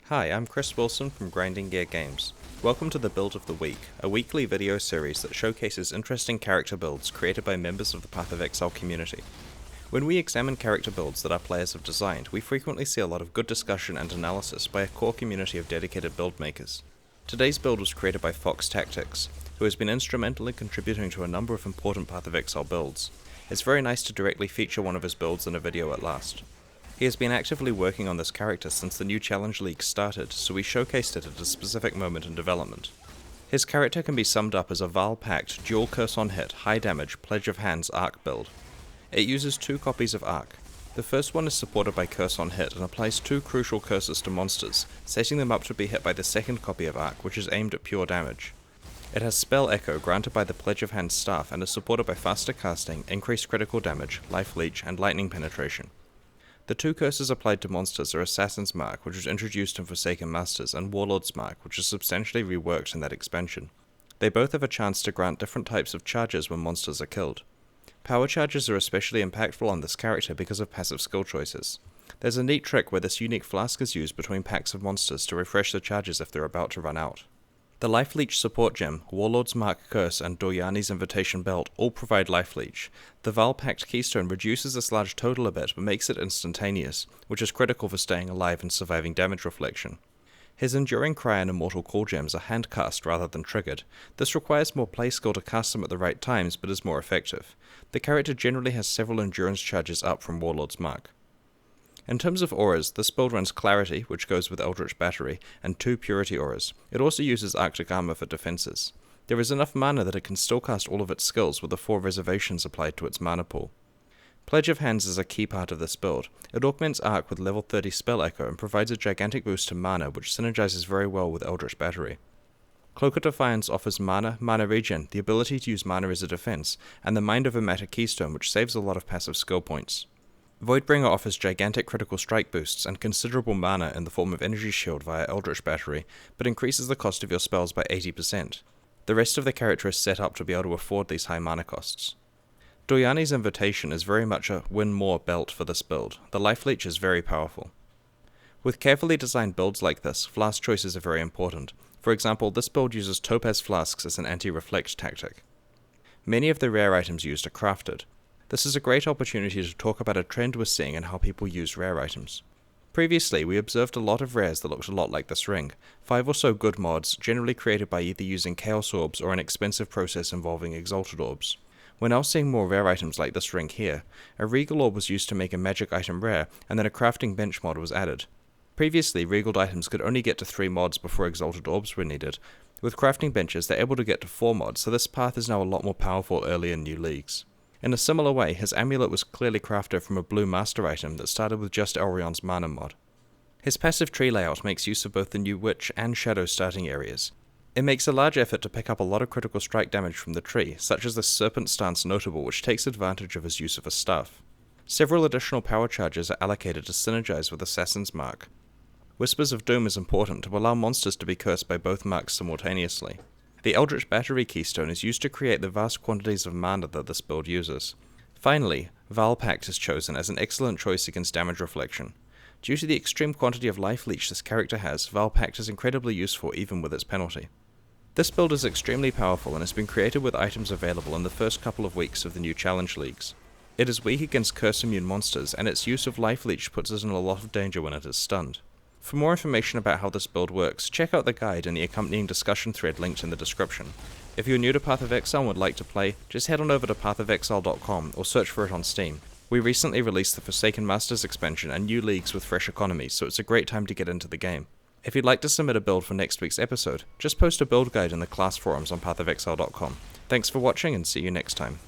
Hi, I'm Chris Wilson from Grinding Gear Games. Welcome to the Build of the Week, a weekly video series that showcases interesting character builds created by members of the Path of Exile community. When we examine character builds that our players have designed, we frequently see a lot of good discussion and analysis by a core community of dedicated build makers. Today's build was created by Fox Tactics, who has been instrumental in contributing to a number of important Path of Exile builds. It's very nice to directly feature one of his builds in a video at last. He has been actively working on this character since the new Challenge League started, so we showcased it at a specific moment in development. His character can be summed up as a Val-packed, dual curse on hit, high damage, Pledge of Hands arc build. It uses 2 copies of arc. The first one is supported by curse on hit and applies 2 crucial curses to monsters, setting them up to be hit by the second copy of arc, which is aimed at pure damage. It has Spell Echo granted by the Pledge of Hands staff and is supported by faster casting, increased critical damage, life leech, and lightning penetration. The 2 curses applied to monsters are Assassin's Mark, which was introduced in Forsaken Masters, and Warlord's Mark, which is substantially reworked in that expansion. They both have a chance to grant different types of charges when monsters are killed. Power charges are especially impactful on this character because of passive skill choices. There's a neat trick where this unique flask is used between packs of monsters to refresh the charges if they're about to run out. The Life Leech support gem, Warlord's Mark Curse, and Doryani's Invitation Belt all provide Life Leech. The Val-packed Keystone reduces this large total a bit but makes it instantaneous, which is critical for staying alive and surviving damage reflection. His Enduring Cry and Immortal Call gems are handcast rather than triggered. This requires more play skill to cast them at the right times but is more effective. The character generally has several endurance charges up from Warlord's Mark. In terms of auras, this build runs Clarity, which goes with Eldritch Battery, and 2 Purity auras. It also uses Arctic Armor for defenses. There is enough mana that it can still cast all of its skills with the 4 reservations applied to its mana pool. Pledge of Hands is a key part of this build. It augments Arc with level 30 Spell Echo and provides a gigantic boost to mana, which synergizes very well with Eldritch Battery. Cloak of Defiance offers mana regen, the ability to use mana as a defense, and the Mind Over Matter Keystone, which saves a lot of passive skill points. Voidbringer offers gigantic critical strike boosts and considerable mana in the form of Energy Shield via Eldritch Battery, but increases the cost of your spells by 80%. The rest of the character is set up to be able to afford these high mana costs. Doryani's Invitation is very much a win more belt for this build. The Life Leech is very powerful. With carefully designed builds like this, flask choices are very important. For example, this build uses Topaz Flasks as an anti-reflect tactic. Many of the rare items used are crafted. This is a great opportunity to talk about a trend we're seeing in how people use rare items. Previously, we observed a lot of rares that looked a lot like this ring, 5 or so good mods, generally created by either using Chaos Orbs or an expensive process involving Exalted Orbs. We're now seeing more rare items like this ring here. A Regal Orb was used to make a magic item rare, and then a crafting bench mod was added. Previously, Regaled items could only get to 3 mods before Exalted Orbs were needed. With crafting benches, they're able to get to 4 mods, so this path is now a lot more powerful early in new leagues. In a similar way, his amulet was clearly crafted from a blue master item that started with just Elrion's mana mod. His passive tree layout makes use of both the new Witch and Shadow starting areas. It makes a large effort to pick up a lot of critical strike damage from the tree, such as the Serpent Stance notable, which takes advantage of his use of a staff. Several additional power charges are allocated to synergize with Assassin's Mark. Whispers of Doom is important to allow monsters to be cursed by both marks simultaneously. The Eldritch Battery Keystone is used to create the vast quantities of mana that this build uses. Finally, Val-packed is chosen as an excellent choice against damage reflection. Due to the extreme quantity of life leech this character has, Val-packed is incredibly useful even with its penalty. This build is extremely powerful and has been created with items available in the first couple of weeks of the new Challenge Leagues. It is weak against curse immune monsters, and its use of life leech puts it in a lot of danger when it is stunned. For more information about how this build works, check out the guide and the accompanying discussion thread linked in the description. If you're new to Path of Exile and would like to play, just head on over to pathofexile.com or search for it on Steam. We recently released the Forsaken Masters expansion and new leagues with fresh economies, so it's a great time to get into the game. If you'd like to submit a build for next week's episode, just post a build guide in the class forums on pathofexile.com. Thanks for watching and see you next time.